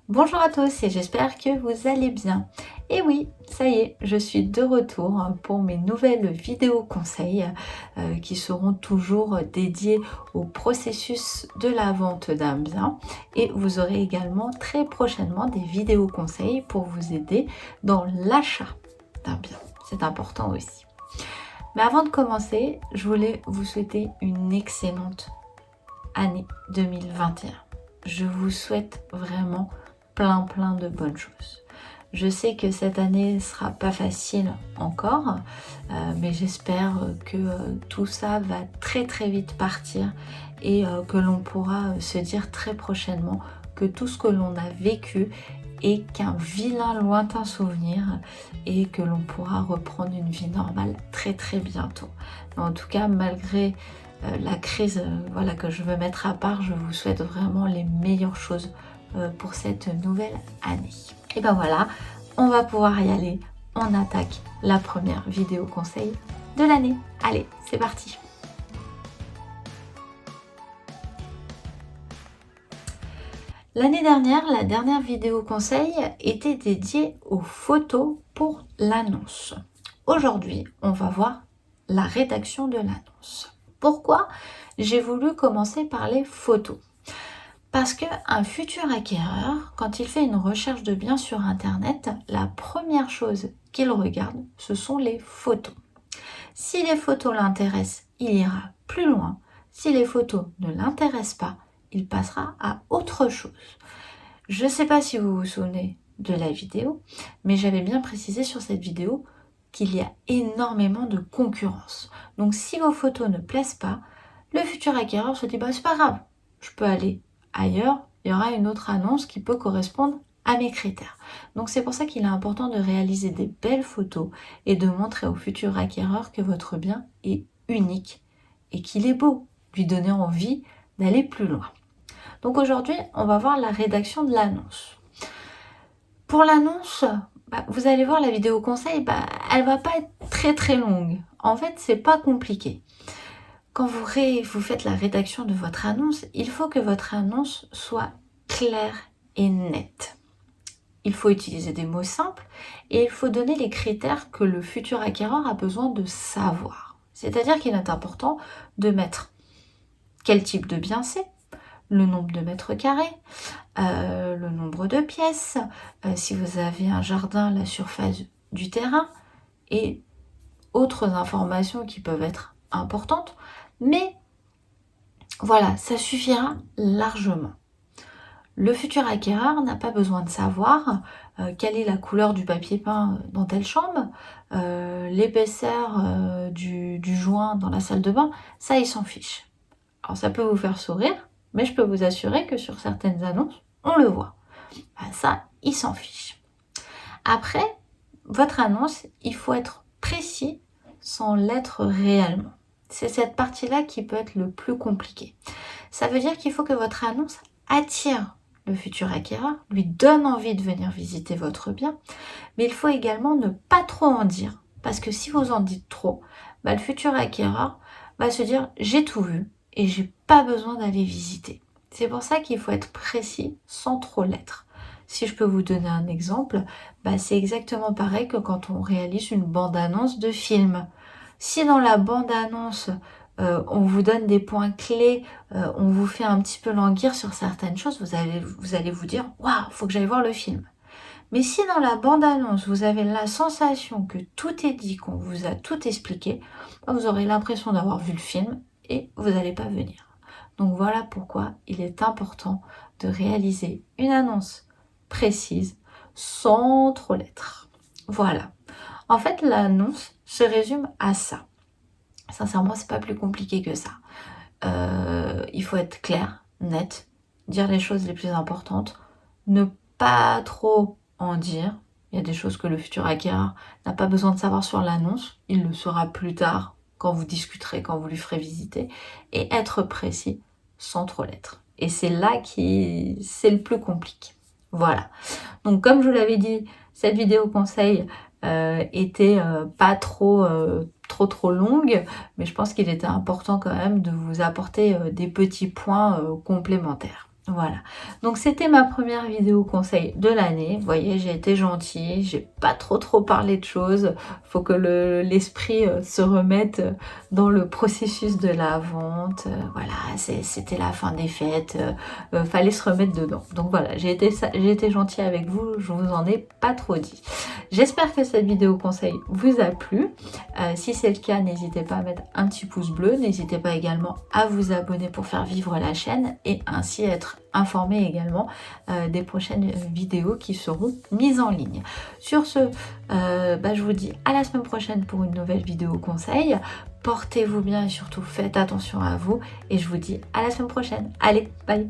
Bonjour à tous et j'espère que vous allez bien. Et oui, ça y est, je suis de retour pour mes nouvelles vidéos conseils qui seront toujours dédiées au processus de la vente d'un bien. Et vous aurez également très prochainement des vidéos conseils pour vous aider dans l'achat d'un bien. C'est important aussi. Mais avant de commencer, je voulais vous souhaiter une excellente année 2021. Je vous souhaite vraiment plein de bonnes choses. Je sais que cette année sera pas facile encore, mais j'espère que tout ça va très vite partir et que l'on pourra se dire très prochainement que tout ce que l'on a vécu est qu'un vilain lointain souvenir et que l'on pourra reprendre une vie normale très bientôt. Mais en tout cas, malgré la crise que je veux mettre à part, je vous souhaite vraiment les meilleures choses pour cette nouvelle année. Et ben voilà, on va pouvoir y aller. On attaque la première vidéo conseil de l'année. Allez, c'est parti. L'année dernière, la dernière vidéo conseil était dédiée aux photos pour l'annonce. Aujourd'hui, on va voir la rédaction de l'annonce. Pourquoi j'ai voulu commencer par les photos? Parce qu'un futur acquéreur, quand il fait une recherche de biens sur Internet, la première chose qu'il regarde, ce sont les photos. Si les photos l'intéressent, il ira plus loin. Si les photos ne l'intéressent pas, il passera à autre chose. Je ne sais pas si vous vous souvenez de la vidéo, mais j'avais bien précisé sur cette vidéo qu'il y a énormément de concurrence. Donc si vos photos ne plaisent pas, le futur acquéreur se dit c'est pas grave, je peux aller ailleurs, il y aura une autre annonce qui peut correspondre à mes critères. Donc c'est pour ça qu'il est important de réaliser des belles photos et de montrer au futur acquéreur que votre bien est unique et qu'il est beau, lui donner envie d'aller plus loin. Donc aujourd'hui, on va voir la rédaction de l'annonce. Pour l'annonce, vous allez voir la vidéo conseil, elle va pas être très longue. En fait, c'est pas compliqué. Quand vous faites la rédaction de votre annonce, il faut que votre annonce soit claire et nette. Il faut utiliser des mots simples et il faut donner les critères que le futur acquéreur a besoin de savoir. C'est-à-dire qu'il est important de mettre quel type de bien c'est, le nombre de mètres carrés, le nombre de pièces, si vous avez un jardin, la surface du terrain et autres informations qui peuvent être importantes. Mais voilà, ça suffira largement. Le futur acquéreur n'a pas besoin de savoir quelle est la couleur du papier peint dans telle chambre, l'épaisseur du joint dans la salle de bain, ça il s'en fiche. Alors ça peut vous faire sourire, mais je peux vous assurer que sur certaines annonces, on le voit. Ça, il s'en fiche. Après, votre annonce, il faut être précis sans l'être réellement. C'est cette partie-là qui peut être le plus compliquée. Ça veut dire qu'il faut que votre annonce attire le futur acquéreur, lui donne envie de venir visiter votre bien, mais il faut également ne pas trop en dire, parce que si vous en dites trop, le futur acquéreur va se dire « j'ai tout vu et j'ai pas besoin d'aller visiter ». C'est pour ça qu'il faut être précis sans trop l'être. Si je peux vous donner un exemple, c'est exactement pareil que quand on réalise une bande-annonce de film. Si dans la bande-annonce, on vous donne des points clés, on vous fait un petit peu languir sur certaines choses, vous allez vous dire « Waouh, faut que j'aille voir le film ». Mais si dans la bande-annonce, vous avez la sensation que tout est dit, qu'on vous a tout expliqué, vous aurez l'impression d'avoir vu le film et vous n'allez pas venir. Donc voilà pourquoi il est important de réaliser une annonce précise sans trop l'être. Voilà. En fait, l'annonce se résume à ça. Sincèrement, c'est pas plus compliqué que ça. Il faut être clair, net, dire les choses les plus importantes, ne pas trop en dire. Il y a des choses que le futur acquéreur n'a pas besoin de savoir sur l'annonce. Il le saura plus tard quand vous discuterez, quand vous lui ferez visiter. Et être précis sans trop l'être. Et c'est là c'est le plus compliqué. Voilà. Donc comme je vous l'avais dit, cette vidéo conseil était pas trop longue, mais je pense qu'il était important quand même de vous apporter des petits points complémentaires. Voilà, donc c'était ma première vidéo conseil de l'année. Vous voyez, j'ai été gentille, j'ai pas trop parlé de choses. Faut que l'esprit se remette dans le processus de la vente. Voilà, c'était la fin des fêtes, fallait se remettre dedans. Donc voilà, j'ai été gentille avec vous, je vous en ai pas trop dit. J'espère que cette vidéo conseil vous a plu. Si c'est le cas, n'hésitez pas à mettre un petit pouce bleu. N'hésitez pas également à vous abonner pour faire vivre la chaîne et ainsi être informé également des prochaines vidéos qui seront mises en ligne. Sur ce, je vous dis à la semaine prochaine pour une nouvelle vidéo conseil. Portez-vous bien et surtout faites attention à vous. Et je vous dis à la semaine prochaine. Allez, bye!